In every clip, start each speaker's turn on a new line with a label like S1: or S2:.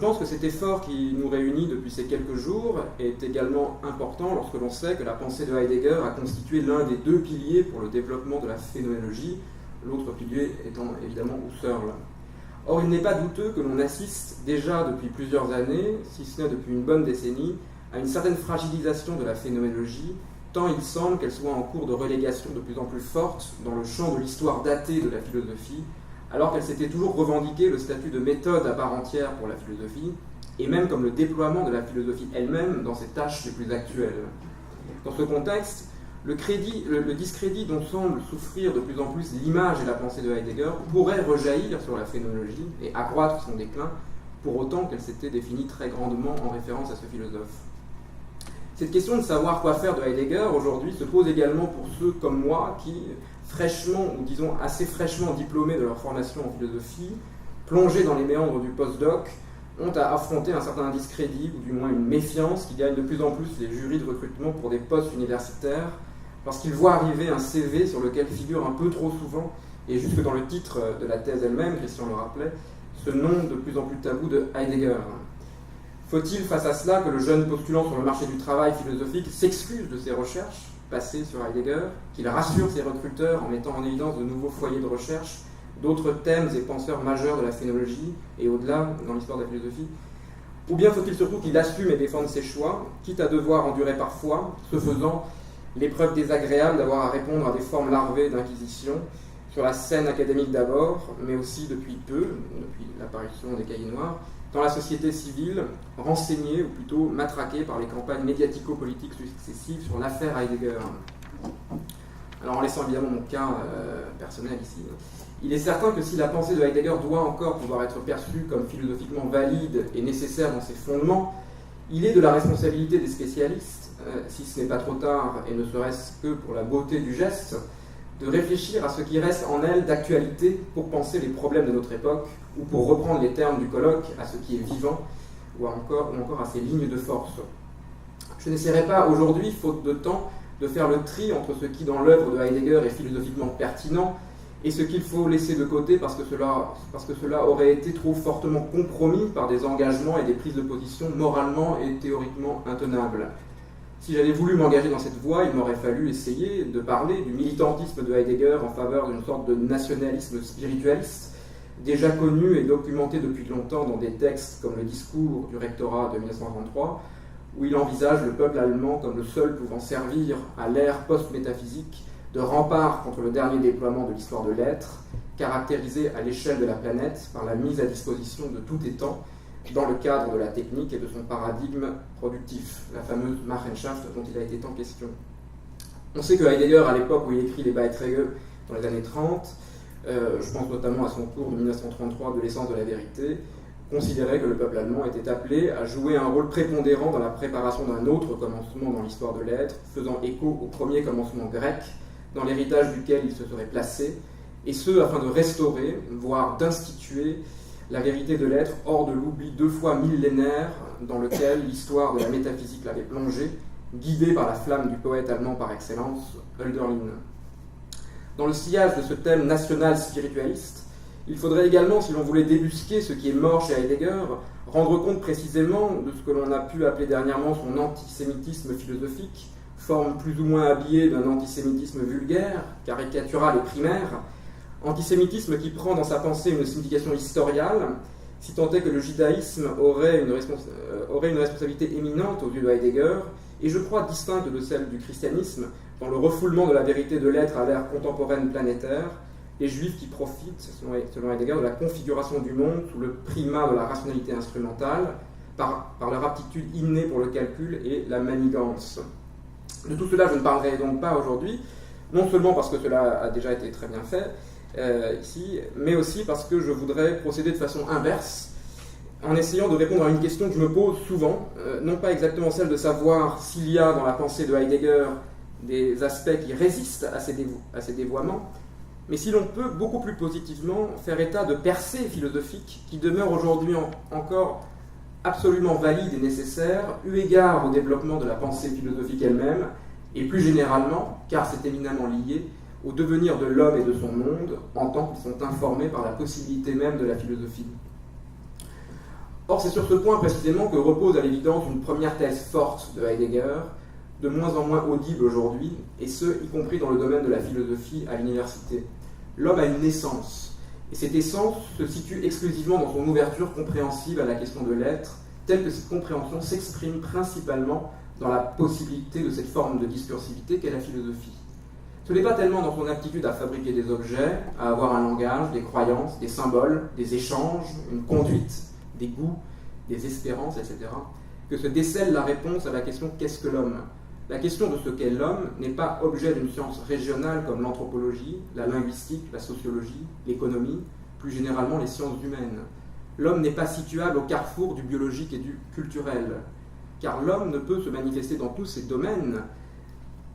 S1: pense que cet effort qui nous réunit depuis ces quelques jours est également important lorsque l'on sait que la pensée de Heidegger a constitué l'un des deux piliers pour le développement de la phénoménologie, l'autre pilier étant évidemment Husserl. Or, il n'est pas douteux que l'on assiste déjà depuis plusieurs années, si ce n'est depuis une bonne décennie, à une certaine fragilisation de la phénoménologie, tant il semble qu'elle soit en cours de relégation de plus en plus forte dans le champ de l'histoire datée de la philosophie, alors qu'elle s'était toujours revendiqué le statut de méthode à part entière pour la philosophie, et même comme le déploiement de la philosophie elle-même dans ses tâches les plus actuelles. Dans ce contexte, le discrédit dont semble souffrir de plus en plus l'image et la pensée de Heidegger pourrait rejaillir sur la phénoménologie et accroître son déclin, pour autant qu'elle s'était définie très grandement en référence à ce philosophe. Cette question de savoir quoi faire de Heidegger aujourd'hui se pose également pour ceux comme moi qui, fraîchement, ou disons assez fraîchement diplômés de leur formation en philosophie, plongés dans les méandres du postdoc, ont à affronter un certain discrédit, ou du moins une méfiance qui gagne de plus en plus les jurys de recrutement pour des postes universitaires, lorsqu'ils voient arriver un CV sur lequel figure un peu trop souvent, et jusque dans le titre de la thèse elle-même, Christian le rappelait, ce nom de plus en plus tabou de Heidegger. Faut-il, face à cela, que le jeune postulant sur le marché du travail philosophique s'excuse de ses recherches passées sur Heidegger, qu'il rassure ses recruteurs en mettant en évidence de nouveaux foyers de recherche, d'autres thèmes et penseurs majeurs de la phénoménologie et au-delà dans l'histoire de la philosophie? Ou bien faut-il surtout qu'il assume et défende ses choix, quitte à devoir endurer parfois, ce faisant, l'épreuve désagréable d'avoir à répondre à des formes larvées d'inquisition, sur la scène académique d'abord, mais aussi depuis l'apparition des Cahiers noirs, dans la société civile, renseignée ou plutôt matraquée par les campagnes médiatico-politiques successives sur l'affaire Heidegger. Alors en laissant évidemment mon cas personnel ici, il est certain que si la pensée de Heidegger doit encore pouvoir être perçue comme philosophiquement valide et nécessaire dans ses fondements, il est de la responsabilité des spécialistes, si ce n'est pas trop tard et ne serait-ce que pour la beauté du geste, de réfléchir à ce qui reste en elle d'actualité pour penser les problèmes de notre époque, ou pour reprendre les termes du colloque, à ce qui est vivant, ou encore à ses lignes de force. Je n'essaierai pas aujourd'hui, faute de temps, de faire le tri entre ce qui dans l'œuvre de Heidegger est philosophiquement pertinent et ce qu'il faut laisser de côté parce que cela aurait été trop fortement compromis par des engagements et des prises de position moralement et théoriquement intenables. Si j'avais voulu m'engager dans cette voie, il m'aurait fallu essayer de parler du militantisme de Heidegger en faveur d'une sorte de nationalisme spiritualiste, déjà connu et documenté depuis longtemps dans des textes comme le discours du rectorat de 1933, où il envisage le peuple allemand comme le seul pouvant servir à l'ère post-métaphysique de rempart contre le dernier déploiement de l'histoire de l'être, caractérisé à l'échelle de la planète par la mise à disposition de tout étant dans le cadre de la technique et de son paradigme productif, la fameuse Machenschaft dont il a été tant question. On sait que Heidegger, à l'époque où il écrit les Beiträge dans les années 30, je pense notamment à son cours de 1933 de l'essence de la vérité, considérait que le peuple allemand était appelé à jouer un rôle prépondérant dans la préparation d'un autre commencement dans l'histoire de l'être, faisant écho au premier commencement grec, dans l'héritage duquel il se serait placé, et ce afin de restaurer, voire d'instituer, la vérité de l'être hors de l'oubli 2 fois millénaire dans lequel l'histoire de la métaphysique l'avait plongé, guidée par la flamme du poète allemand par excellence, Hölderlin. Dans le sillage de ce thème national spiritualiste, il faudrait également, si l'on voulait débusquer ce qui est mort chez Heidegger, rendre compte précisément de ce que l'on a pu appeler dernièrement son antisémitisme philosophique, forme plus ou moins habillée d'un antisémitisme vulgaire, caricatural et primaire, antisémitisme qui prend dans sa pensée une signification historiale, si tant est que le judaïsme aurait une responsabilité éminente aux yeux de Heidegger, et je crois distincte de celle du christianisme, dans le refoulement de la vérité de l'être à l'ère contemporaine planétaire, les juifs qui profitent, selon Heidegger, de la configuration du monde sous le primat de la rationalité instrumentale, par leur aptitude innée pour le calcul et la manigance. De tout cela, je ne parlerai donc pas aujourd'hui, non seulement parce que cela a déjà été très bien fait ici, mais aussi parce que je voudrais procéder de façon inverse, en essayant de répondre à une question que je me pose souvent, non pas exactement celle de savoir s'il y a dans la pensée de Heidegger des aspects qui résistent à ces dévoiements, mais si l'on peut beaucoup plus positivement faire état de percées philosophiques qui demeurent aujourd'hui encore absolument valides et nécessaires, eu égard au développement de la pensée philosophique elle-même, et plus généralement, car c'est éminemment lié, au devenir de l'homme et de son monde, en tant qu'ils sont informés par la possibilité même de la philosophie. Or, c'est sur ce point précisément que repose à l'évidence une première thèse forte de Heidegger, de moins en moins audible aujourd'hui, et ce, y compris dans le domaine de la philosophie à l'université. L'homme a une essence, et cette essence se situe exclusivement dans son ouverture compréhensive à la question de l'être, telle que cette compréhension s'exprime principalement dans la possibilité de cette forme de discursivité qu'est la philosophie. Ce n'est pas tellement dans son aptitude à fabriquer des objets, à avoir un langage, des croyances, des symboles, des échanges, une conduite, des goûts, des espérances, etc., que se décèle la réponse à la question « qu'est-ce que l'homme ?» La question de ce qu'est l'homme n'est pas objet d'une science régionale comme l'anthropologie, la linguistique, la sociologie, l'économie, plus généralement les sciences humaines. L'homme n'est pas situable au carrefour du biologique et du culturel, car l'homme ne peut se manifester dans tous ces domaines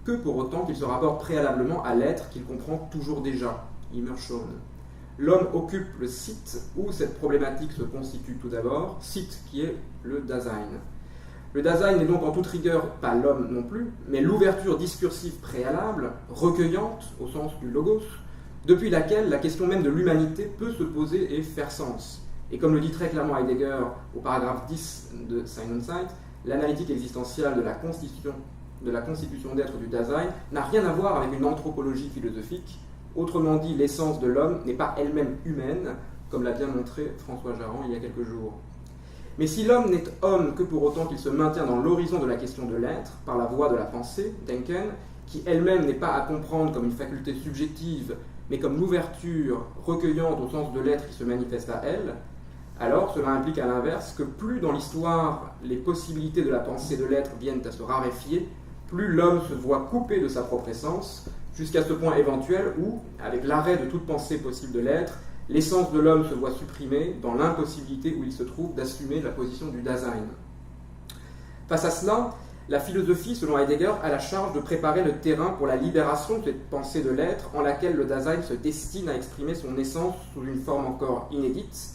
S1: que pour autant qu'il se rapporte préalablement à l'être qu'il comprend toujours déjà, immer schon. L'homme occupe le site où cette problématique se constitue tout d'abord, site qui est le Dasein. Le Dasein n'est donc en toute rigueur pas l'homme non plus, mais l'ouverture discursive préalable, recueillante au sens du logos, depuis laquelle la question même de l'humanité peut se poser et faire sens. Et comme le dit très clairement Heidegger au paragraphe 10 de Sein und Zeit, l'analytique existentielle de la constitution d'être du Dasein n'a rien à voir avec une anthropologie philosophique. Autrement dit, l'essence de l'homme n'est pas elle-même humaine, comme l'a bien montré François Jarran il y a quelques jours. Mais si l'homme n'est homme que pour autant qu'il se maintient dans l'horizon de la question de l'être, par la voie de la pensée, Denken, qui elle-même n'est pas à comprendre comme une faculté subjective, mais comme l'ouverture recueillante au sens de l'être qui se manifeste à elle, alors cela implique à l'inverse que plus dans l'histoire les possibilités de la pensée de l'être viennent à se raréfier, plus l'homme se voit coupé de sa propre essence, jusqu'à ce point éventuel où, avec l'arrêt de toute pensée possible de l'être, l'essence de l'homme se voit supprimée dans l'impossibilité où il se trouve d'assumer la position du Dasein. Face à cela, la philosophie, selon Heidegger, a la charge de préparer le terrain pour la libération de cette pensée de l'être en laquelle le Dasein se destine à exprimer son essence sous une forme encore inédite,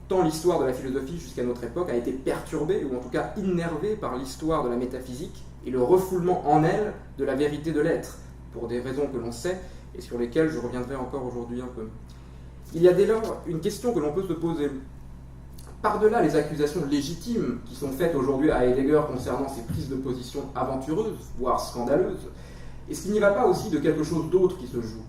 S1: tant l'histoire de la philosophie jusqu'à notre époque a été perturbée, ou en tout cas innervée par l'histoire de la métaphysique et le refoulement en elle de la vérité de l'être, pour des raisons que l'on sait et sur lesquelles je reviendrai encore aujourd'hui un peu. Il y a dès lors une question que l'on peut se poser. Par-delà les accusations légitimes qui sont faites aujourd'hui à Heidegger concernant ses prises de position aventureuses, voire scandaleuses, est-ce qu'il n'y va pas aussi de quelque chose d'autre qui se joue ?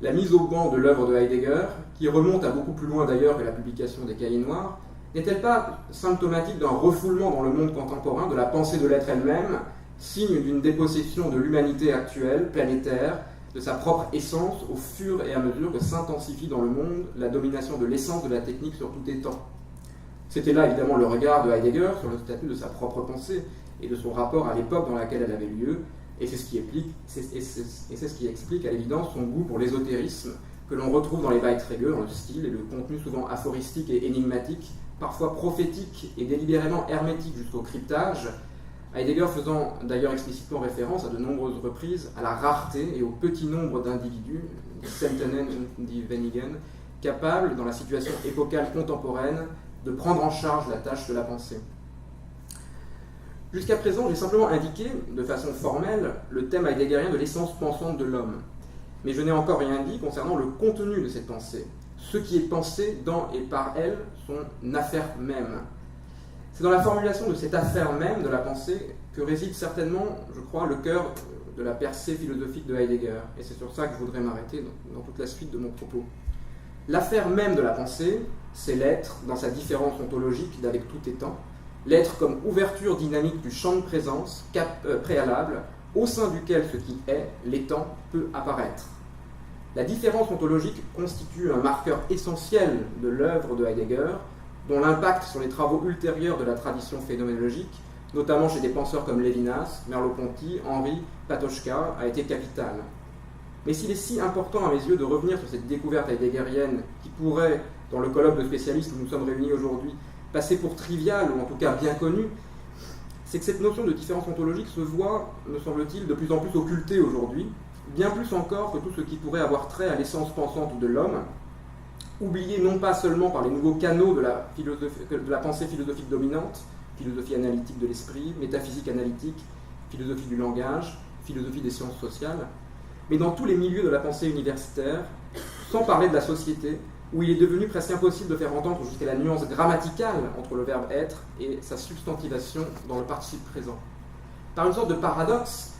S1: La mise au banc de l'œuvre de Heidegger, qui remonte à beaucoup plus loin d'ailleurs que la publication des Cahiers noirs, n'est-elle pas symptomatique d'un refoulement dans le monde contemporain de la pensée de l'être elle-même, signe d'une dépossession de l'humanité actuelle, planétaire, de sa propre essence au fur et à mesure que s'intensifie dans le monde la domination de l'essence de la technique sur tout étant. C'était là évidemment le regard de Heidegger sur le statut de sa propre pensée et de son rapport à l'époque dans laquelle elle avait lieu, et c'est ce qui explique à l'évidence son goût pour l'ésotérisme que l'on retrouve dans les Beiträge, dans le style et le contenu souvent aphoristique et énigmatique, parfois prophétique et délibérément hermétique jusqu'au cryptage, Heidegger faisant d'ailleurs explicitement référence à de nombreuses reprises à la rareté et au petit nombre d'individus, Seltenen und die Wenigen, capables, dans la situation épocale contemporaine, de prendre en charge la tâche de la pensée. Jusqu'à présent, j'ai simplement indiqué, de façon formelle, le thème heideggerien de l'essence pensante de l'homme. Mais je n'ai encore rien dit concernant le contenu de cette pensée, ce qui est pensé dans et par elle, son affaire même. C'est dans la formulation de cette affaire même de la pensée que réside certainement, je crois, le cœur de la percée philosophique de Heidegger. Et c'est sur ça que je voudrais m'arrêter dans toute la suite de mon propos. L'affaire même de la pensée, c'est l'être dans sa différence ontologique d'avec tout étant, l'être comme ouverture dynamique du champ de présence préalable au sein duquel ce qui est, l'étant, peut apparaître. La différence ontologique constitue un marqueur essentiel de l'œuvre de Heidegger, dont l'impact sur les travaux ultérieurs de la tradition phénoménologique, notamment chez des penseurs comme Lévinas, Merleau-Ponty, Henry, Patočka, a été capital. Mais s'il est si important à mes yeux de revenir sur cette découverte heideggerienne qui pourrait, dans le colloque de spécialistes où nous sommes réunis aujourd'hui, passer pour triviale ou en tout cas bien connue, c'est que cette notion de différence ontologique se voit, me semble-t-il, de plus en plus occultée aujourd'hui, bien plus encore que tout ce qui pourrait avoir trait à l'essence pensante de l'homme, oublié non pas seulement par les nouveaux canaux de la pensée philosophique dominante, philosophie analytique de l'esprit, métaphysique analytique, philosophie du langage, philosophie des sciences sociales, mais dans tous les milieux de la pensée universitaire, sans parler de la société, où il est devenu presque impossible de faire entendre jusqu'à la nuance grammaticale entre le verbe être et sa substantivation dans le participe présent. Par une sorte de paradoxe,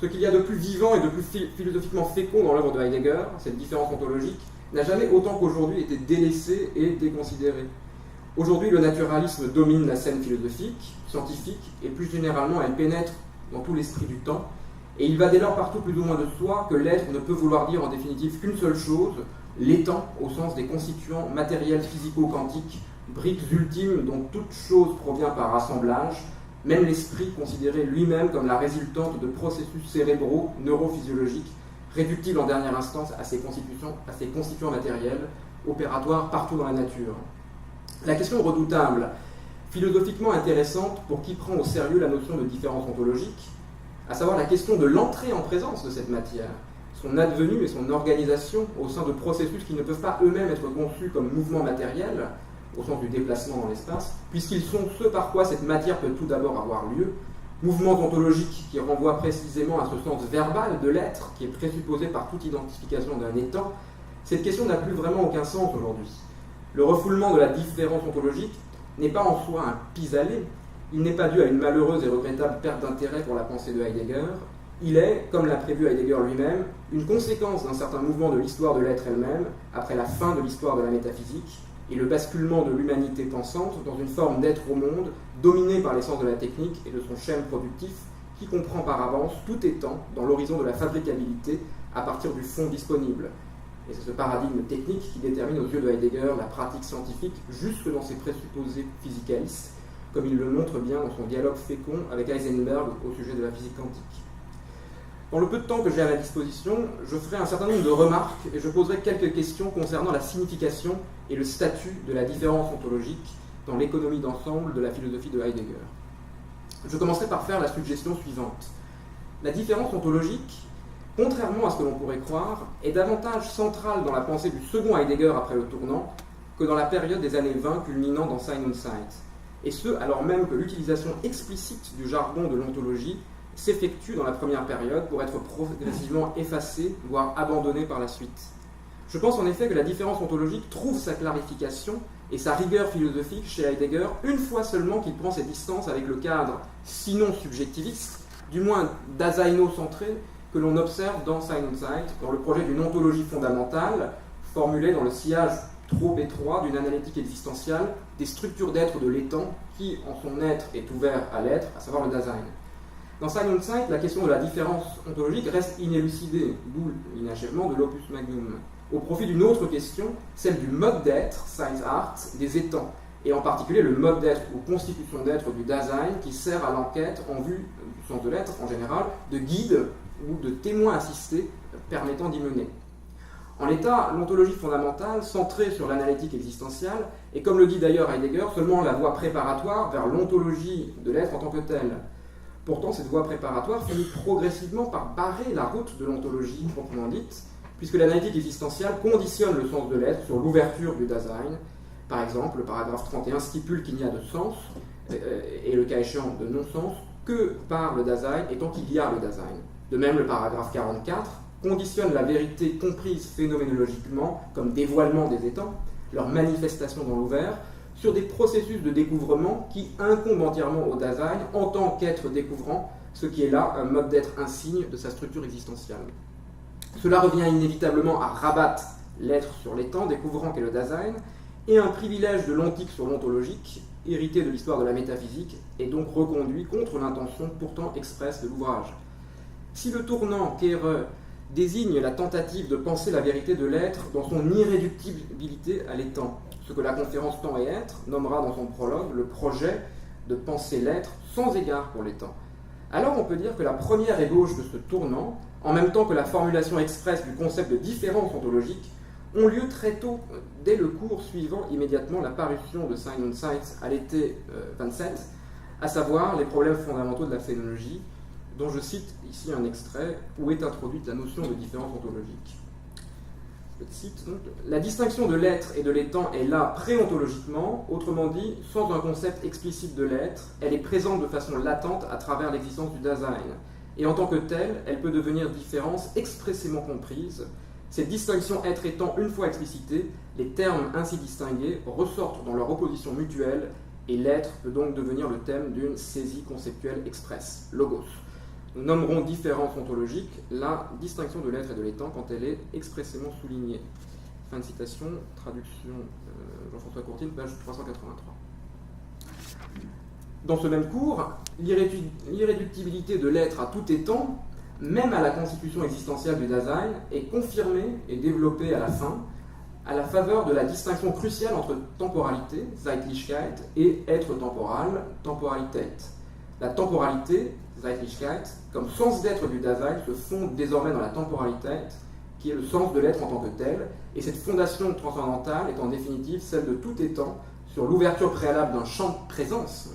S1: ce qu'il y a de plus vivant et de plus philosophiquement fécond dans l'œuvre de Heidegger, cette différence ontologique, n'a jamais autant qu'aujourd'hui été délaissé et déconsidéré. Aujourd'hui, le naturalisme domine la scène philosophique, scientifique, et plus généralement, elle pénètre dans tout l'esprit du temps, et il va dès lors partout plus ou moins de soi que l'être ne peut vouloir dire en définitive qu'une seule chose, l'étant au sens des constituants matériels physico-quantiques, briques ultimes dont toute chose provient par assemblage, même l'esprit considéré lui-même comme la résultante de processus cérébraux neurophysiologiques, réductibles en dernière instance à ses constituants matériels, opératoires partout dans la nature. La question redoutable, philosophiquement intéressante pour qui prend au sérieux la notion de différence ontologique, à savoir la question de l'entrée en présence de cette matière, son advenu et son organisation au sein de processus qui ne peuvent pas eux-mêmes être conçus comme mouvements matériels, au sens du déplacement dans l'espace, puisqu'ils sont ce par quoi cette matière peut tout d'abord avoir lieu, mouvements ontologiques qui renvoient précisément à ce sens verbal de l'être, qui est présupposé par toute identification d'un étant. Cette question n'a plus vraiment aucun sens aujourd'hui. Le refoulement de la différence ontologique n'est pas en soi un pis-aller, il n'est pas dû à une malheureuse et regrettable perte d'intérêt pour la pensée de Heidegger, il est, comme l'a prévu Heidegger lui-même, une conséquence d'un certain mouvement de l'histoire de l'être elle-même, après la fin de l'histoire de la métaphysique, et le basculement de l'humanité pensante dans une forme d'être au monde dominée par l'essence de la technique et de son schème productif, qui comprend par avance tout étant dans l'horizon de la fabricabilité à partir du fond disponible. Et c'est ce paradigme technique qui détermine aux yeux de Heidegger la pratique scientifique jusque dans ses présupposés physicalistes, comme il le montre bien dans son dialogue fécond avec Heisenberg au sujet de la physique quantique. Dans le peu de temps que j'ai à ma disposition, je ferai un certain nombre de remarques et je poserai quelques questions concernant la signification et le statut de la différence ontologique dans l'économie d'ensemble de la philosophie de Heidegger. Je commencerai par faire la suggestion suivante. La différence ontologique, contrairement à ce que l'on pourrait croire, est davantage centrale dans la pensée du second Heidegger après le tournant que dans la période des années 20 culminant dans Sein und Zeit, et ce alors même que l'utilisation explicite du jargon de l'ontologie s'effectue dans la première période pour être progressivement effacée, voire abandonnée par la suite. Je pense en effet que la différence ontologique trouve sa clarification et sa rigueur philosophique chez Heidegger une fois seulement qu'il prend ses distances avec le cadre, sinon subjectiviste, du moins daseino-centré, que l'on observe dans Sein und Zeit, dans le projet d'une ontologie fondamentale, formulée dans le sillage trop étroit d'une analytique existentielle des structures d'être de l'étant qui, en son être, est ouvert à l'être, à savoir le Dasein. Dans Sein und Zeit, la question de la différence ontologique reste inélucidée, d'où l'inachèvement de l'opus magnum, au profit d'une autre question, celle du mode d'être, Seinsart, des étangs, et en particulier le mode d'être ou constitution d'être du Dasein qui sert à l'enquête en vue du sens de l'être en général, de guide ou de témoin assisté permettant d'y mener. En l'état, l'ontologie fondamentale, centrée sur l'analytique existentielle, est, comme le dit d'ailleurs Heidegger, seulement la voie préparatoire vers l'ontologie de l'être en tant que telle. Pourtant, cette voie préparatoire finit progressivement par barrer la route de l'ontologie proprement dite, puisque l'analytique existentielle conditionne le sens de l'être sur l'ouverture du Dasein. Par exemple, le paragraphe 31 stipule qu'il n'y a de sens, et le cas échéant de non-sens, que par le Dasein et tant qu'il y a le Dasein. De même, le paragraphe 44 conditionne la vérité comprise phénoménologiquement comme dévoilement des étangs, leur manifestation dans l'ouvert, sur des processus de découvrement qui incombent entièrement au Dasein en tant qu'être découvrant, ce qui est là un mode d'être insigne de sa structure existentielle. Cela revient inévitablement à rabattre l'être sur l'étant découvrant qu'est le Dasein, et un privilège de l'ontique sur l'ontologique, hérité de l'histoire de la métaphysique, est donc reconduit contre l'intention pourtant expresse de l'ouvrage. Si le tournant Kehre désigne la tentative de penser la vérité de l'être dans son irréductibilité à l'étant, ce que la conférence Temps et Être nommera dans son prologue le projet de penser l'être sans égard pour l'étant, alors on peut dire que la première ébauche de ce tournant, en même temps que la formulation expresse du concept de différence ontologique, ont lieu très tôt, dès le cours suivant immédiatement la parution de Sein und Zeit à l'été 27, à savoir les problèmes fondamentaux de la phénoménologie, dont je cite ici un extrait où est introduite la notion de différence ontologique. Je cite donc, la distinction de l'être et de l'étant est là préontologiquement, autrement dit, sans un concept explicite de l'être, elle est présente de façon latente à travers l'existence du Dasein, et en tant que telle, elle peut devenir différence expressément comprise, Cette distinction être étant une fois explicitée, les termes ainsi distingués ressortent dans leur opposition mutuelle et l'être peut donc devenir le thème d'une saisie conceptuelle expresse, logos. Nous nommerons différence ontologique la distinction de l'être et de l'étant quand elle est expressément soulignée. Fin de citation, traduction Jean-François Courtine, page 383. Dans ce même cours, l'irréductibilité de l'être à tout étant, même à la constitution existentielle du Dasein, est confirmée et développée à la fin, à la faveur de la distinction cruciale entre temporalité, Zeitlichkeit, et être temporal, Temporalität. La temporalité, Zeitlichkeit, comme sens d'être du Dasein, se fonde désormais dans la Temporalität, qui est le sens de l'être en tant que tel, et cette fondation transcendantale est en définitive celle de tout étant sur l'ouverture préalable d'un champ de présence,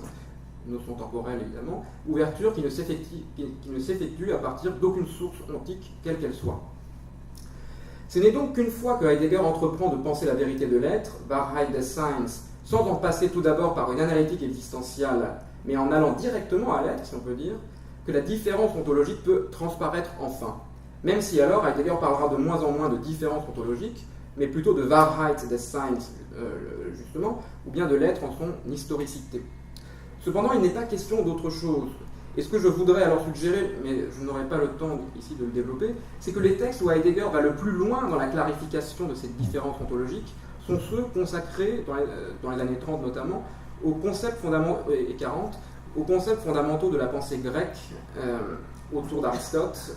S1: notion temporelle évidemment, ouverture qui ne s'effectue à partir d'aucune source ontique, quelle qu'elle soit. Ce n'est donc qu'une fois que Heidegger entreprend de penser la vérité de l'être, Wahrheit des Seins, sans en passer tout d'abord par une analytique existentielle, mais en allant directement à l'être, si on peut dire, que la différence ontologique peut transparaître enfin. Même si alors Heidegger parlera de moins en moins de différence ontologique, mais plutôt de Wahrheit des Seins, justement, ou bien de l'être en son historicité. Cependant, il n'est pas question d'autre chose. Et ce que je voudrais alors suggérer, mais je n'aurai pas le temps ici de le développer, c'est que les textes où Heidegger va le plus loin dans la clarification de cette différence ontologique sont ceux consacrés, dans les années 30 notamment, aux concepts fondamentaux, et 40, aux concepts fondamentaux de la pensée grecque autour d'Aristote,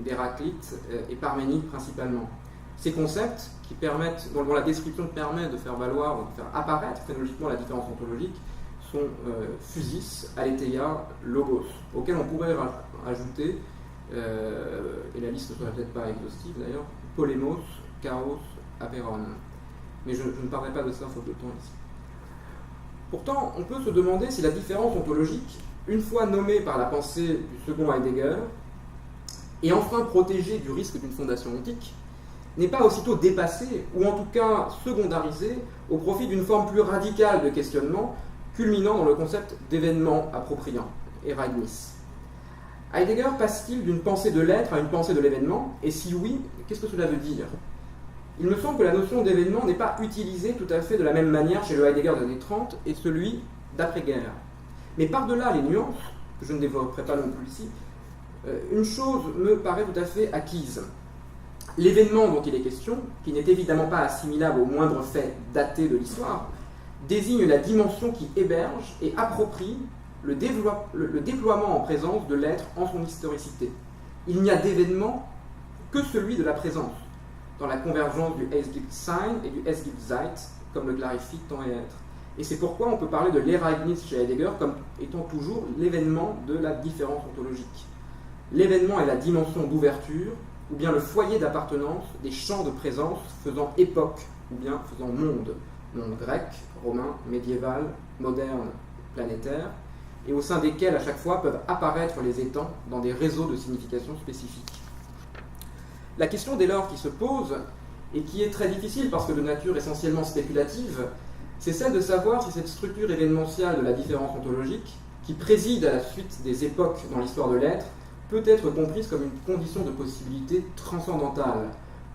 S1: d'Héraclite et Parménide principalement. Ces concepts qui permettent, dont la description permet de faire valoir, de faire apparaître chronologiquement la différence ontologique, sont physis, aletheia, logos, auxquels on pourrait ajouter, et la liste ne serait peut-être pas exhaustive d'ailleurs, polémos, chaos, apeiron. Mais je ne parlerai pas de ça faute de temps ici. Pourtant, on peut se demander si la différence ontologique, une fois nommée par la pensée du second Heidegger, et enfin protégée du risque d'une fondation ontique, n'est pas aussitôt dépassée, ou en tout cas secondarisée, au profit d'une forme plus radicale de questionnement, culminant dans le concept d'événement appropriant, Ereignis. Heidegger passe-t-il d'une pensée de l'être à une pensée de l'événement? Et si oui, qu'est-ce que cela veut dire? Il me semble que la notion d'événement n'est pas utilisée tout à fait de la même manière chez le Heidegger des années 30 et celui d'après-guerre. Mais par-delà les nuances, que je ne développerai pas non plus ici, une chose me paraît tout à fait acquise. L'événement dont il est question, qui n'est évidemment pas assimilable au moindre fait daté de l'histoire, désigne la dimension qui héberge et approprie le déploiement en présence de l'être en son historicité. Il n'y a d'événement que celui de la présence, dans la convergence du Es gibt Sein et du Es gibt Zeit, comme le clarifie temps et être. Et c'est pourquoi on peut parler de l'Ereignis chez Heidegger comme étant toujours l'événement de la différence ontologique. L'événement est la dimension d'ouverture, ou bien le foyer d'appartenance des champs de présence faisant époque, ou bien faisant monde grec, romain, médiéval, moderne, planétaire, et au sein desquels à chaque fois peuvent apparaître les étangs dans des réseaux de signification spécifiques. La question dès lors qui se pose, et qui est très difficile parce que de nature essentiellement spéculative, c'est celle de savoir si cette structure événementielle de la différence ontologique, qui préside à la suite des époques dans l'histoire de l'être, peut être comprise comme une condition de possibilité transcendantale,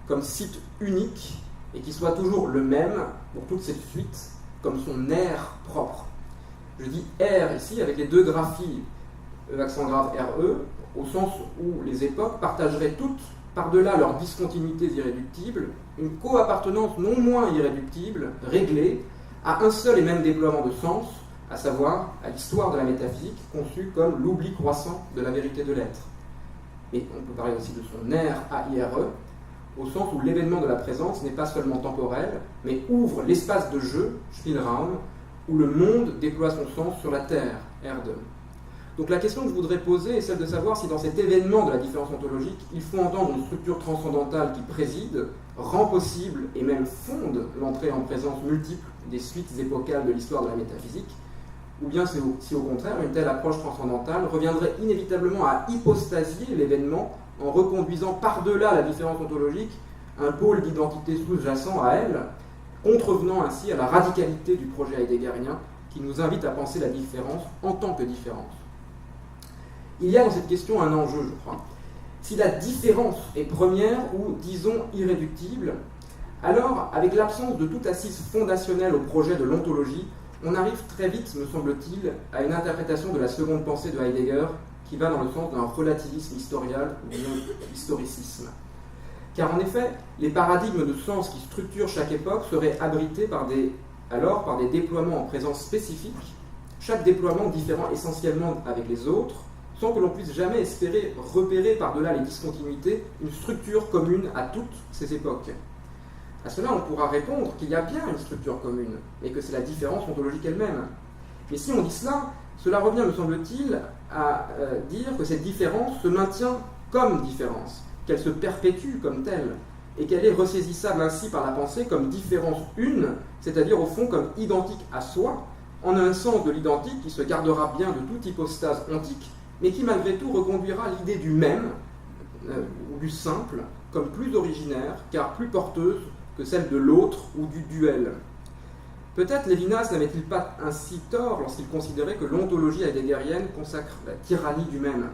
S1: comme site unique, et qui soit toujours le même pour toute cette suite, comme son aire propre. Je dis aire ici avec les deux graphies, accent grave RE, au sens où les époques partageraient toutes, par-delà leurs discontinuités irréductibles, une co-appartenance non moins irréductible, réglée, à un seul et même déploiement de sens, à savoir à l'histoire de la métaphysique, conçue comme l'oubli croissant de la vérité de l'être. Et on peut parler aussi de son aire AIRE, au sens où l'événement de la présence n'est pas seulement temporel, mais ouvre l'espace de jeu, Spielraum, où le monde déploie son sens sur la Terre, Erde. Donc la question que je voudrais poser est celle de savoir si dans cet événement de la différence ontologique, il faut entendre une structure transcendantale qui préside, rend possible et même fonde l'entrée en présence multiple des suites épocales de l'histoire de la métaphysique, ou bien si au contraire une telle approche transcendantale reviendrait inévitablement à hypostasier l'événement en reconduisant par-delà la différence ontologique un pôle d'identité sous-jacent à elle, contrevenant ainsi à la radicalité du projet heideggerien qui nous invite à penser la différence en tant que différence. Il y a dans cette question un enjeu, je crois. Si la différence est première ou, disons, irréductible, alors, avec l'absence de toute assise fondationnelle au projet de l'ontologie, on arrive très vite, me semble-t-il, à une interprétation de la seconde pensée de Heidegger qui va dans le sens d'un relativisme historial ou d'un historicisme. Car en effet, les paradigmes de sens qui structurent chaque époque seraient abrités par des déploiements en présence spécifiques, chaque déploiement différent essentiellement avec les autres, sans que l'on puisse jamais espérer repérer par-delà les discontinuités une structure commune à toutes ces époques. À cela, on pourra répondre qu'il y a bien une structure commune, et que c'est la différence ontologique elle-même. Mais si on dit cela revient, me semble-t-il, à dire que cette différence se maintient comme différence, qu'elle se perpétue comme telle, et qu'elle est ressaisissable ainsi par la pensée comme différence une, c'est-à-dire au fond comme identique à soi, en un sens de l'identique qui se gardera bien de toute hypostase ontique, mais qui malgré tout reconduira l'idée du même, ou du simple, comme plus originaire, car plus porteuse que celle de l'autre ou du duel. Peut-être Lévinas n'avait-il pas ainsi tort lorsqu'il considérait que l'ontologie heideggerienne consacre la tyrannie du même.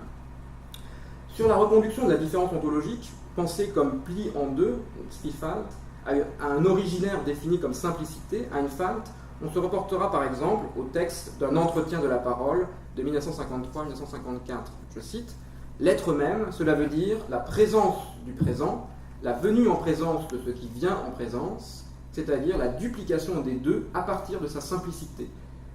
S1: Sur la reconduction de la différence ontologique, pensée comme pli en deux, Zwiefalt, à un originaire défini comme simplicité, Einfalt, on se reportera par exemple au texte d'un entretien de la parole de 1953-1954. Je cite, « L'être même, cela veut dire la présence du présent, la venue en présence de ce qui vient en présence, c'est-à-dire la duplication des deux à partir de sa simplicité.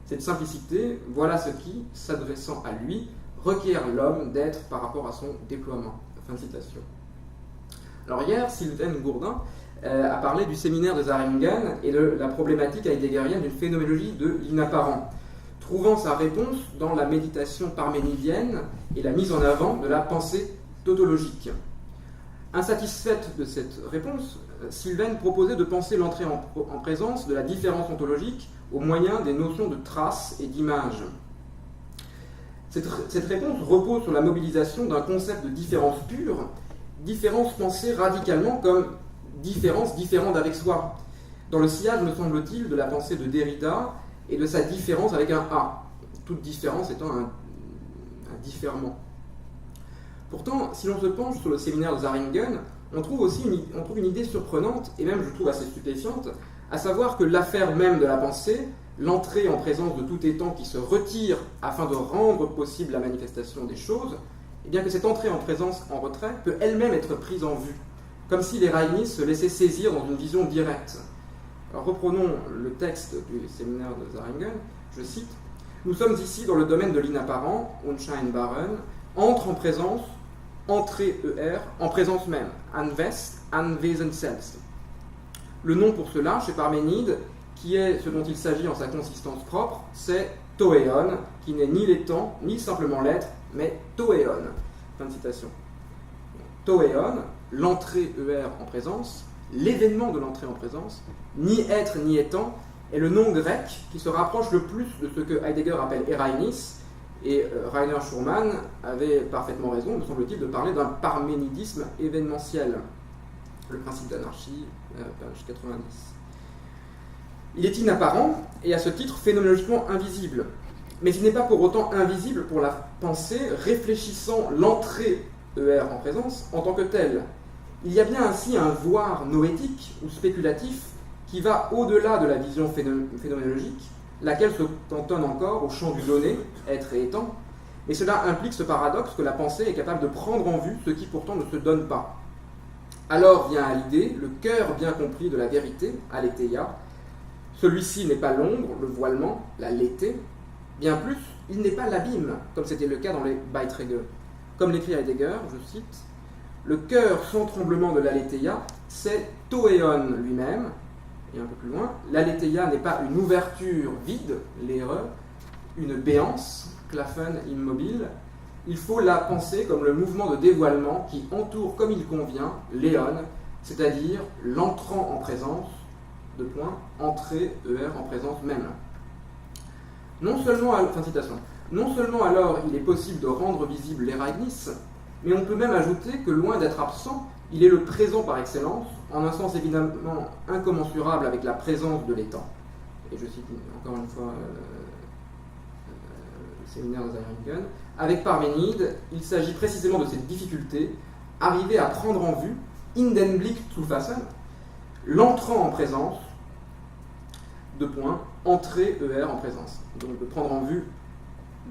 S1: Cette simplicité, voilà ce qui, s'adressant à lui, requiert l'homme d'être par rapport à son déploiement. » Fin de citation. Alors hier, Sylvain Gourdin a parlé du séminaire de Zähringen et de la problématique heideggerienne d'une phénoménologie de l'inapparent, trouvant sa réponse dans la méditation parménidienne et la mise en avant de la pensée tautologique. Insatisfaite de cette réponse, Sylvain proposait de penser l'entrée en présence de la différence ontologique au moyen des notions de trace et d'image. Cette réponse repose sur la mobilisation d'un concept de différence pure, différence pensée radicalement comme différence différente avec soi, dans le sillage, me semble-t-il, de la pensée de Derrida et de sa différence avec un A, toute différence étant un différement. Pourtant, si l'on se penche sur le séminaire de Zähringen, on trouve une idée surprenante, et même je trouve assez stupéfiante, à savoir que l'affaire même de la pensée, l'entrée en présence de tout étant qui se retire afin de rendre possible la manifestation des choses, et bien que cette entrée en présence en retrait peut elle-même être prise en vue, comme si les raynistes se laissaient saisir dans une vision directe. Alors reprenons le texte du séminaire de Zähringen, je cite, « Nous sommes ici dans le domaine de l'inapparent, unscheinbaren, entre en présence, entrée ER, en présence même, anwest, anwesen selbst. » Le nom pour cela, chez Parménide, qui est ce dont il s'agit en sa consistance propre, c'est toéon, qui n'est ni l'étant, ni simplement l'être, mais toéon. Fin de citation. Toéon, l'entrée ER en présence, l'événement de l'entrée en présence, ni être ni étant, est le nom grec qui se rapproche le plus de ce que Heidegger appelle Ereinis, et Rainer Schurman avait parfaitement raison, me semble-t-il, de parler d'un parménidisme événementiel. Le principe d'anarchie, page 90. Il est inapparent, et à ce titre phénoménologiquement invisible. Mais il n'est pas pour autant invisible pour la pensée réfléchissant l'entrée ER en présence en tant que telle. Il y a bien ainsi un voir noétique ou spéculatif qui va au-delà de la vision phénoménologique, laquelle se cantonne encore au champ du donné, être et étant, et cela implique ce paradoxe que la pensée est capable de prendre en vue ce qui pourtant ne se donne pas. Alors vient à l'idée le cœur bien compris de la vérité, aletheia. Celui-ci n'est pas l'ombre, le voilement, la léthé. Bien plus, il n'est pas l'abîme, comme c'était le cas dans les Beiträge. Comme l'écrit Heidegger, je cite, « Le cœur sans tremblement de l'aletheia, c'est toéon lui-même. » Et un peu plus loin, « L'aletheia n'est pas une ouverture vide, l'erreur, une béance, klaffen immobile. Il faut la penser comme le mouvement de dévoilement qui entoure comme il convient l'éon, c'est-à-dire l'entrant en présence, entrée ER en présence même. » Non seulement alors il est possible de rendre visible l'Ereignis, mais on peut même ajouter que loin d'être absent, il est le présent par excellence, en un sens évidemment incommensurable avec la présence de l'étant. Et je cite encore une fois le séminaire de Zähringen. Avec Parménide, il s'agit précisément de cette difficulté, arriver à prendre en vue, in den Blick zu fassen, l'entrant en présence, entrer ER en présence. Donc de prendre en vue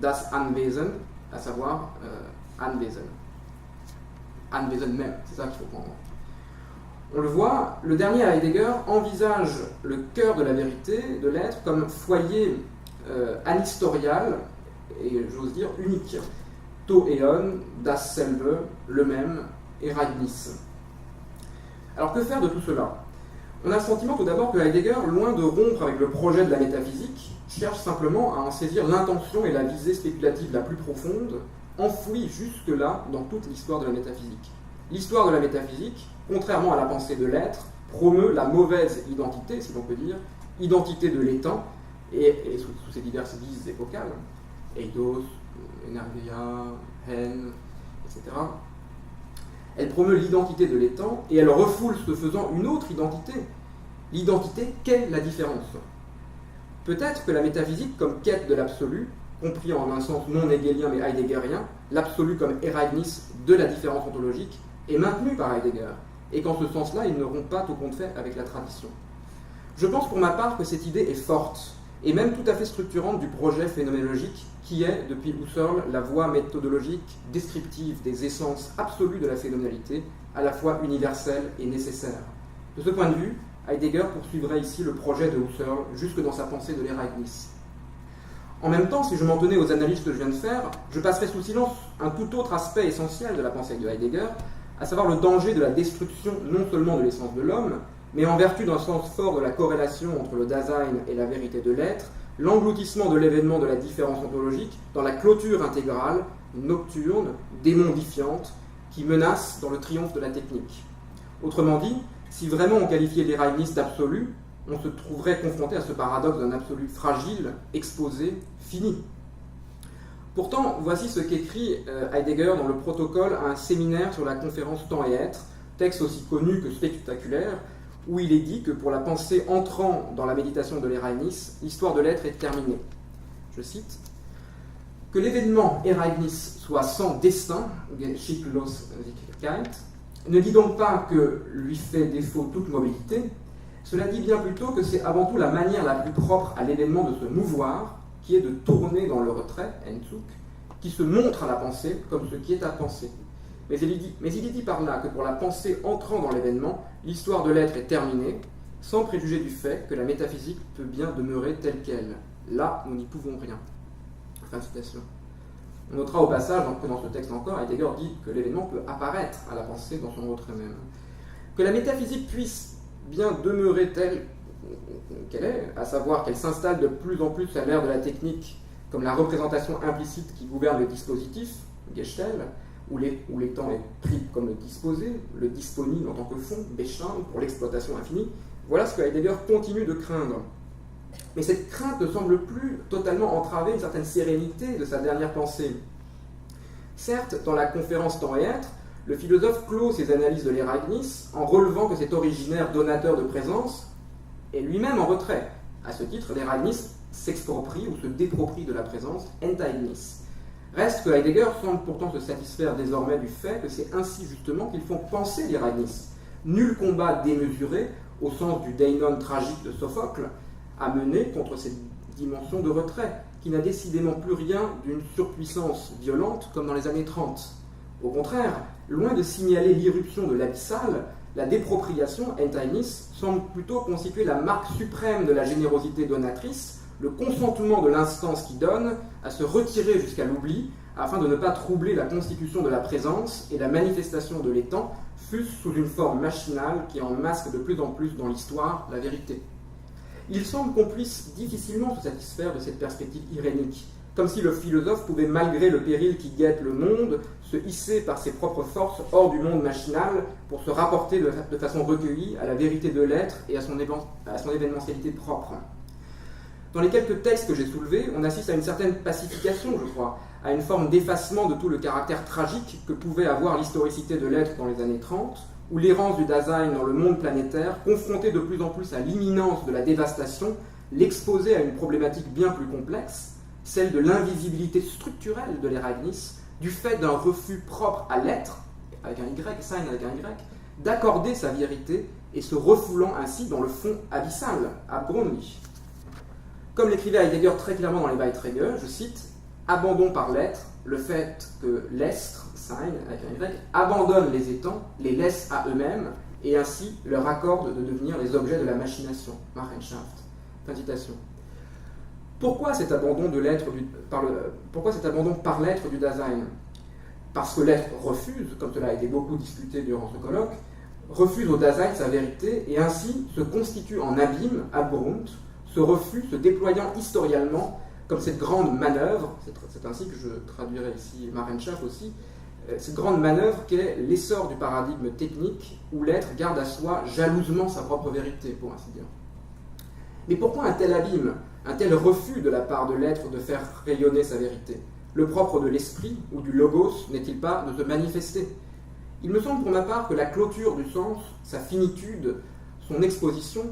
S1: das Anwesen, à savoir Anwesen. Anwesen même, c'est ça qu'il faut prendre. On le voit, le dernier Heidegger envisage le cœur de la vérité, de l'être, comme foyer anistorial, et j'ose dire unique. To eon, dasselbe, le même, Ereignis. Alors que faire de tout cela? On a le sentiment tout d'abord que Heidegger, loin de rompre avec le projet de la métaphysique, cherche simplement à en saisir l'intention et la visée spéculative la plus profonde, enfouie jusque-là dans toute l'histoire de la métaphysique. L'histoire de la métaphysique, contrairement à la pensée de l'être, promeut la mauvaise identité, si l'on peut dire, identité de l'étant, et sous ses diverses vises épocales, eidos, energia, hen, etc. Elle promeut l'identité de l'étant, et elle refoule ce faisant une autre identité, l'identité qu'est la différence. Peut-être que la métaphysique comme quête de l'absolu, compris en un sens non hegelien mais heideggerien, l'absolu comme Ereignis de la différence ontologique, est maintenue par Heidegger, et qu'en ce sens-là, ils ne rompt pas tout compte fait avec la tradition. Je pense pour ma part que cette idée est forte, et même tout à fait structurante du projet phénoménologique qui est, depuis Husserl, la voie méthodologique descriptive des essences absolues de la phénoménalité, à la fois universelle et nécessaire. De ce point de vue, Heidegger poursuivrait ici le projet de Husserl jusque dans sa pensée de l'Ereignis. En même temps, si je m'en tenais aux analyses que je viens de faire, je passerais sous silence un tout autre aspect essentiel de la pensée de Heidegger, à savoir le danger de la destruction non seulement de l'essence de l'homme, mais en vertu d'un sens fort de la corrélation entre le Dasein et la vérité de l'être, l'engloutissement de l'événement de la différence ontologique dans la clôture intégrale, nocturne, démondifiante, qui menace dans le triomphe de la technique. Autrement dit, si vraiment on qualifiait l'Ereignis d'absolu, on se trouverait confronté à ce paradoxe d'un absolu fragile, exposé, fini. Pourtant, voici ce qu'écrit Heidegger dans le protocole à un séminaire sur la conférence Temps et Être, texte aussi connu que spectaculaire, où il est dit que pour la pensée entrant dans la méditation de l'Ereignis, l'histoire de l'être est terminée. Je cite, « Que l'événement Ereignis soit sans destin, Geschicklosigkeit, ne dit donc pas que lui fait défaut toute mobilité, cela dit bien plutôt que c'est avant tout la manière la plus propre à l'événement de se mouvoir, qui est de tourner dans le retrait, Entzug, qui se montre à la pensée comme ce qui est à penser. Mais il est dit par là que pour la pensée entrant dans l'événement, l'histoire de l'être est terminée, sans préjuger du fait que la métaphysique peut bien demeurer telle qu'elle. Là, nous n'y pouvons rien. » Fin de citation. On notera au passage que dans ce texte encore, Heidegger dit que l'événement peut apparaître à la pensée dans son retrait même. Que la métaphysique puisse bien demeurer telle qu'elle est, à savoir qu'elle s'installe de plus en plus à l'ère de la technique comme la représentation implicite qui gouverne le dispositif, Gestell, où l'étant est pris comme le disposé, le disponible en tant que fond, Bestand, pour l'exploitation infinie, voilà ce que Heidegger continue de craindre. Mais cette crainte ne semble plus totalement entraver une certaine sérénité de sa dernière pensée. Certes, dans la conférence Temps et Être, le philosophe clôt ses analyses de l'Ereignis en relevant que cet originaire donateur de présence est lui-même en retrait. À ce titre, l'Ereignis s'exproprie ou se déproprie de la présence, Enteignis. Reste que Heidegger semble pourtant se satisfaire désormais du fait que c'est ainsi justement qu'ils font penser l'Ereignis. Nul combat démesuré, au sens du Deinon tragique de Sophocle, à mener contre cette dimension de retrait, qui n'a décidément plus rien d'une surpuissance violente comme dans les années 30. Au contraire, loin de signaler l'irruption de l'abyssal, la dépropriation, Enteignis, semble plutôt constituer la marque suprême de la générosité donatrice, le consentement de l'instance qui donne à se retirer jusqu'à l'oubli, afin de ne pas troubler la constitution de la présence et la manifestation de l'étant, fût-ce sous une forme machinale qui en masque de plus en plus dans l'histoire la vérité. Il semble qu'on puisse difficilement se satisfaire de cette perspective irénique, comme si le philosophe pouvait, malgré le péril qui guette le monde, se hisser par ses propres forces hors du monde machinal pour se rapporter de façon recueillie à la vérité de l'être et à son événementialité propre. Dans les quelques textes que j'ai soulevés, on assiste à une certaine pacification, je crois, à une forme d'effacement de tout le caractère tragique que pouvait avoir l'historicité de l'être dans les années 30, où l'errance du Dasein dans le monde planétaire, confrontée de plus en plus à l'imminence de la dévastation, l'exposait à une problématique bien plus complexe, celle de l'invisibilité structurelle de l'Ereignis, du fait d'un refus propre à l'être, avec un Y, sein avec un Y, d'accorder sa vérité et se refoulant ainsi dans le fond abyssal, abgrundlich. Comme l'écrivait Heidegger très clairement dans les Beiträge, je cite, « Abandon par l'être, le fait que l'être, sein avec un Y, abandonne les étangs, les laisse à eux-mêmes, et ainsi leur accorde de devenir les objets de la machination. » Machenschaft. Fin de citation. Pourquoi cet abandon par l'être du Dasein? Parce que l'être refuse, comme cela a été beaucoup discuté durant ce colloque, refuse au Dasein sa vérité et ainsi se constitue en abîme, Abgrund, ce refus se déployant historialement comme cette grande manœuvre, c'est ainsi que je traduirai ici Machenschaft aussi, cette grande manœuvre qu'est l'essor du paradigme technique où l'être garde à soi jalousement sa propre vérité, pour ainsi dire. Mais pourquoi un tel abîme, un tel refus de la part de l'être de faire rayonner sa vérité? Le propre de l'esprit ou du logos n'est-il pas de se manifester? Il me semble pour ma part que la clôture du sens, sa finitude, son exposition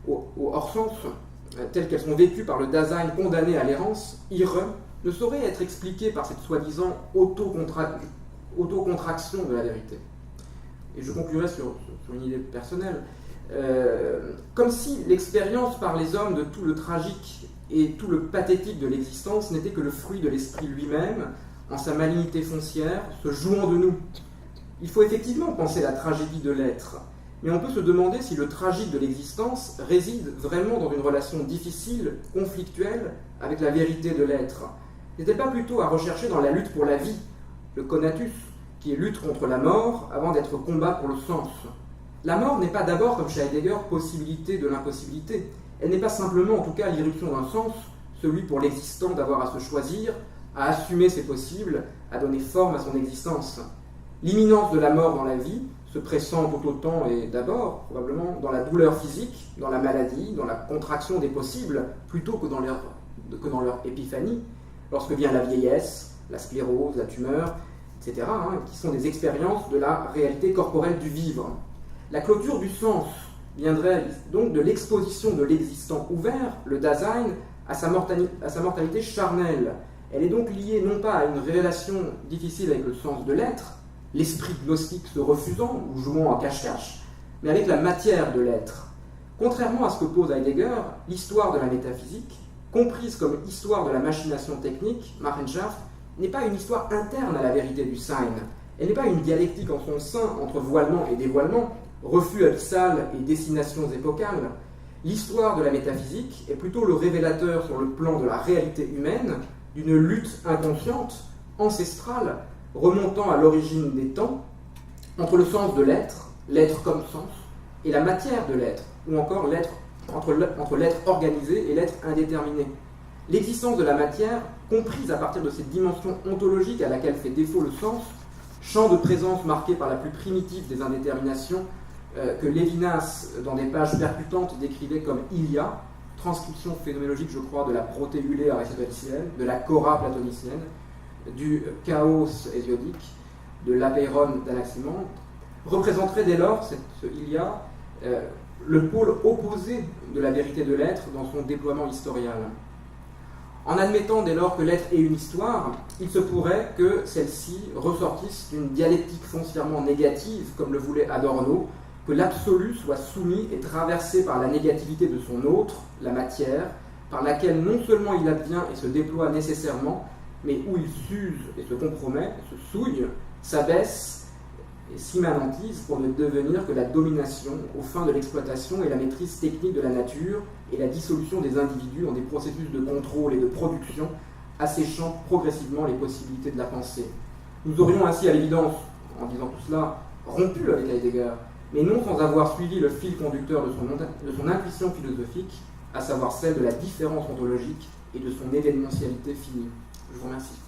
S1: au hors-sens, telles qu'elles sont vécues par le Dasein condamné à l'errance, irre, ne saurait être expliquée par cette soi-disant autocontraction de la vérité. Et je conclurai sur une idée personnelle. Comme si l'expérience par les hommes de tout le tragique et tout le pathétique de l'existence n'était que le fruit de l'esprit lui-même, en sa malignité foncière, se jouant de nous. Il faut effectivement penser la tragédie de l'être, mais on peut se demander si le tragique de l'existence réside vraiment dans une relation difficile, conflictuelle, avec la vérité de l'être. N'est-elle pas plutôt à rechercher dans la lutte pour la vie, le conatus, qui est lutte contre la mort avant d'être combat pour le sens? La mort n'est pas d'abord, comme chez Heidegger, possibilité de l'impossibilité. Elle n'est pas simplement, en tout cas, l'irruption d'un sens, celui pour l'existant d'avoir à se choisir, à assumer ses possibles, à donner forme à son existence. L'imminence de la mort dans la vie se pressent tout autant et d'abord, probablement, dans la douleur physique, dans la maladie, dans la contraction des possibles, plutôt que dans leur épiphanie, lorsque vient la vieillesse, la sclérose, la tumeur, etc., qui sont des expériences de la réalité corporelle du vivre. La clôture du sens viendrait donc de l'exposition de l'existant ouvert, le Dasein, à sa mortalité charnelle. Elle est donc liée non pas à une révélation difficile avec le sens de l'être, l'esprit gnostique se refusant ou jouant en cache-cache, mais avec la matière de l'être. Contrairement à ce que pose Heidegger, l'histoire de la métaphysique, comprise comme histoire de la machination technique, Machenschaft, n'est pas une histoire interne à la vérité du Sein. Elle n'est pas une dialectique en son sein entre voilement et dévoilement, refus abyssal et destinations épocales. L'histoire de la métaphysique est plutôt le révélateur sur le plan de la réalité humaine d'une lutte inconsciente, ancestrale, remontant à l'origine des temps, entre le sens de l'être, l'être comme sens, et la matière de l'être, ou encore entre l'être organisé et l'être indéterminé. L'existence de la matière, comprise à partir de cette dimension ontologique à laquelle fait défaut le sens, champ de présence marqué par la plus primitive des indéterminations, que Lévinas, dans des pages percutantes, décrivait comme Ilia, transcription phénoménologique, je crois, de la protéulée aristotélicienne, de la chora platonicienne, du chaos hésiodique, de l'apeiron d'Anaximandre, représenterait dès lors, ce Ilia, le pôle opposé de la vérité de l'être dans son déploiement historial. En admettant dès lors que l'être est une histoire, il se pourrait que celle-ci ressortisse d'une dialectique foncièrement négative, comme le voulait Adorno, que l'absolu soit soumis et traversé par la négativité de son autre, la matière, par laquelle non seulement il advient et se déploie nécessairement, mais où il s'use et se compromet, se souille, s'abaisse et s'immanentise pour ne devenir que la domination aux fins de l'exploitation et la maîtrise technique de la nature et la dissolution des individus en des processus de contrôle et de production, asséchant progressivement les possibilités de la pensée. Nous aurions ainsi à l'évidence, en disant tout cela, rompu avec Heidegger, mais non sans avoir suivi le fil conducteur de son intuition philosophique, à savoir celle de la différence ontologique et de son événementialité finie. Je vous remercie.